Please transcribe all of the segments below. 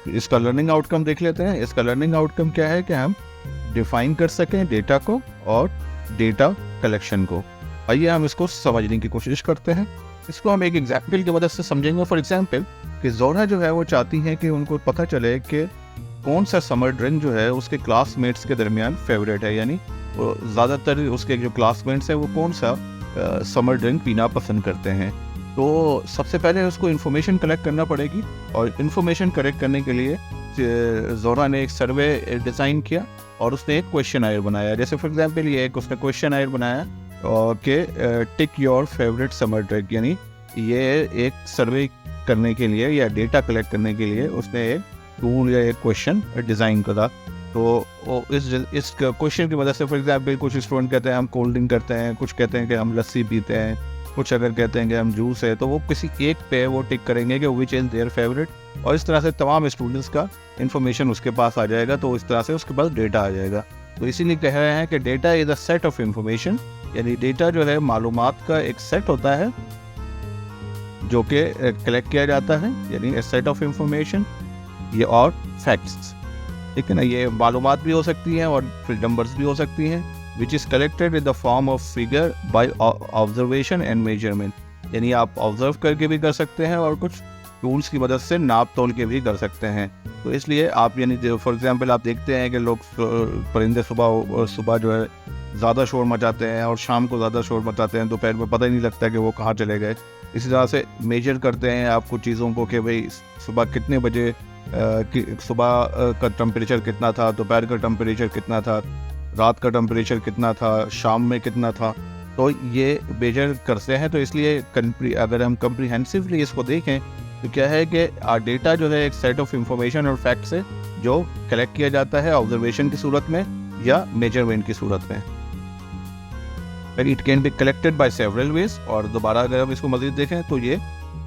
इसका learning outcome देख लेते हैं। इसका लर्निंग आउटकम क्या है कि हम डिफाइन कर सकें डेटा को और डेटा कलेक्शन को। आइए हम इसको समझने की कोशिश करते हैं। इसको हम एक एग्जाम्पल की मदद से समझेंगे। फॉर एग्जाम्पल कि जोहरा जो है वो चाहती हैं कि उनको पता चले कि कौन सा समर ड्रिंक जो है उसके क्लासमेट्स के दरमियान फेवरेट है, यानी ज़्यादातर उसके जो क्लासमेट्स हैं वो कौन सा समर ड्रिंक पीना पसंद करते हैं। तो सबसे पहले उसको इन्फॉर्मेशन कलेक्ट करना पड़ेगी, और इन्फॉर्मेशन कलेक्ट करने के लिए जोहरा ने एक सर्वे डिज़ाइन किया और उसने एक क्वेश्चन आयर बनाया। जैसे फॉर एग्जांपल ये एक उसने क्वेश्चन आयर बनाया कि टिक योर फेवरेट समर ड्रिंक, यानी ये एक सर्वे करने के लिए या डेटा कलेक्ट करने के लिए उसने एक टूल या एक क्वेश्चन डिज़ाइन करा। तो इस क्वेश्चन की मदद से फॉर एग्जांपल कुछ स्टूडेंट कहते हैं हम कोल्ड ड्रिंक करते हैं, कुछ कहते हैं कि हम लस्सी पीते हैं, कुछ अगर कहते हैं कि हम जूस है, तो वो किसी एक पे वो टिक करेंगे कि विच इज़ देयर फेवरेट, और इस तरह से तमाम स्टूडेंट्स का इन्फॉर्मेशन उसके पास आ जाएगा। तो इस तरह से उसके पास डेटा आ जाएगा। तो इसीलिए कह रहे हैं कि data is a set of information, यानी डेटा जो है मालूमात का एक सेट होता है जो कि कलेक्ट किया जाता है, यानी सेट ऑफ इंफॉर्मेशन ये और फैक्ट्स, ठीक है ना। ये मालूमात भी हो सकती हैं और फिर नंबर्स भी हो सकती हैं, which is collected in the form of figure by observation and measurement, यानी आप ऑब्जर्व करके भी कर सकते हैं और कुछ टूल्स की मदद से नाप तोल के भी कर सकते हैं। तो इसलिए आप यानी फॉर एग्जांपल आप देखते हैं कि लोग परिंदे सुबह जो है ज़्यादा शोर मचाते हैं और शाम को ज़्यादा शोर मचाते हैं, दोपहर में पता ही नहीं लगता कि वो कहाँ चले गए। इसी तरह से मेजर करते हैं आप कुछ चीज़ों को कि भाई सुबह कितने बजे सुबह का टेम्परेचर कितना था, दोपहर का टेम्परेचर कितना था, रात का टेम्परेचर कितना था, शाम में कितना था, तो ये मेजर करते हैं। तो इसलिए अगर हम कम्प्रीहेंसिवली इसको देखें तो क्या है कि डेटा जो है एक सेट ऑफ इंफॉर्मेशन और फैक्ट्स है जो कलेक्ट किया जाता है ऑब्जर्वेशन की सूरत में या मेजरमेंट की सूरत में। It can be collected by several ways, और दोबारा अगर हम इसको मज़ीद देखें तो ये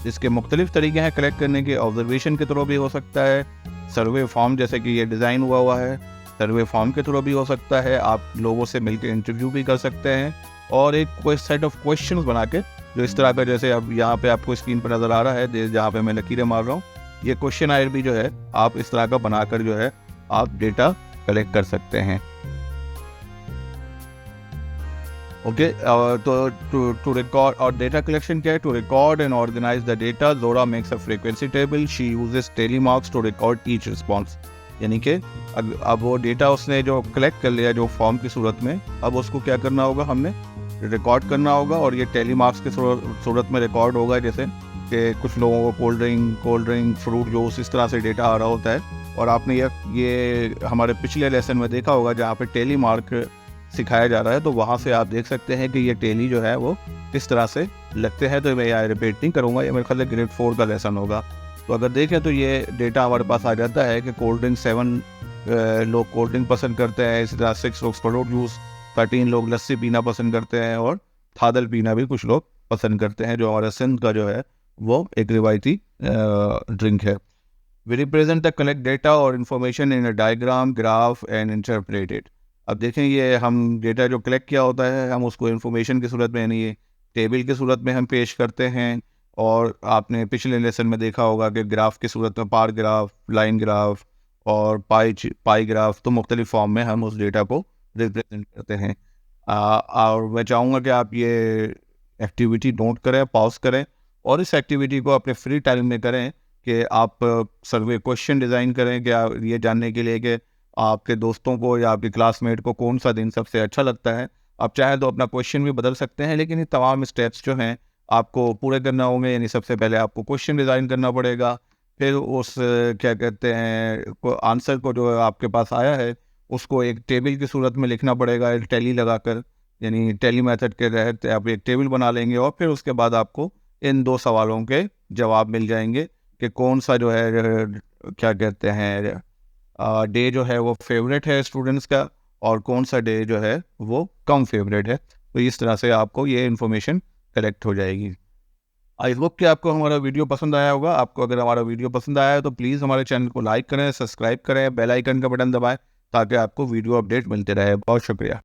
इसके मुख्तलिफ तरीके हैं कलेक्ट करने के। ऑब्जर्वेशन के थ्रू भी हो सकता है, सर्वे फॉर्म जैसे कि ये डिज़ाइन हुआ है सर्वे फॉर्म के थ्रू भी हो सकता है, आप लोगों से मिलकर इंटरव्यू भी कर सकते हैं, और एक कोई सेट ऑफ क्वेश्चंस बना के जो इस तरह का, जैसे अब यहाँ पे आपको स्क्रीन पर नज़र आ रहा है जहाँ पे मैं लकीरें मार रहा हूँ, ये क्वेश्चन आयर भी जो है आप इस तरह का बनाकर जो है आप डेटा कलेक्ट कर सकते हैं। ओके, तो टू रिकॉर्ड और डेटा कलेक्शन क्या है, to record and organize the data Zora makes a frequency table, she uses tally marks to record each response, यानी कि अब वो डेटा उसने जो कलेक्ट कर लिया जो फॉर्म की सूरत में, अब उसको क्या करना होगा, हमने रिकॉर्ड करना होगा, और ये टेलीमार्क्स की सूरत में रिकॉर्ड होगा। जैसे कि कुछ लोगों को कोल्ड ड्रिंक फ्रूट जूस इस तरह से डेटा आ रहा होता है, और आपने ये हमारे पिछले लेसन में देखा होगा जहाँ पे टेलीमार्क सिखाया जा रहा है, तो वहाँ से आप देख सकते हैं कि ये टेली जो है वो किस तरह से लगते हैं। तो मैं यहाँ रिपीट नहीं करूँगा, ये मेरे ख्याल से ग्रेड 4 का लेसन होगा। तो अगर देखें तो ये डेटा हमारे पास आ जाता है कि कोल्ड ड्रिंक 7 लोग कोल्ड ड्रिंक पसंद करते हैं, इसी तरह 6 लोग फ्रूट जूस, 13 लोग लस्सी पीना पसंद करते हैं, और थादल पीना भी कुछ लोग पसंद करते हैं, जो हमारा सिंध का जो है वो एक रिवायती ड्रिंक है। We represent the collect data और information in a diagram, graph and interpreted. अब देखें ये हम डेटा जो कलेक्ट किया होता है हम उसको इन्फॉर्मेशन की सूरत में, यानी ये टेबल की सूरत में हम पेश करते हैं, और आपने पिछले लेसन में देखा होगा कि ग्राफ की सूरत में पार ग्राफ, लाइन ग्राफ और पाई ग्राफ, तो मुख्तलिफ फॉर्म में हम उस डेटा को रिप्रेजेंट करते हैं। और मैं चाहूँगा कि आप ये एक्टिविटी नोट करें, पॉज करें, और इस एक्टिविटी को अपने फ्री टाइम में करें कि आप सर्वे क्वेश्चन डिज़ाइन करें क्या ये जानने के लिए कि आपके दोस्तों को या आपके क्लासमेट को कौन सा दिन सबसे अच्छा लगता है। आप चाहें तो अपना क्वेश्चन भी बदल सकते हैं, लेकिन ये तमाम स्टेप्स जो हैं आपको पूरे करना होंगे। यानी सबसे पहले आपको क्वेश्चन डिज़ाइन करना पड़ेगा, फिर उस क्या कहते हैं आंसर को जो आपके पास आया है उसको एक टेबल की सूरत में लिखना पड़ेगा, एक टैली लगाकर, यानी टैली मेथड के तहत आप एक टेबल बना लेंगे, और फिर उसके बाद आपको इन 2 सवालों के जवाब मिल जाएंगे कि कौन सा जो है क्या कहते हैं डे जो है वो फेवरेट है स्टूडेंट्स का, और कौन सा डे जो है वो कम फेवरेट है। तो इस तरह से आपको ये इन्फॉर्मेशन कलेक्ट हो जाएगी। आई होप कि आपको हमारा वीडियो पसंद आया होगा। आपको अगर हमारा वीडियो पसंद आया है तो प्लीज़ हमारे चैनल को लाइक करें, सब्सक्राइब करें, बेल आइकन का बटन दबाएं ताकि आपको वीडियो अपडेट मिलते रहे। बहुत शुक्रिया।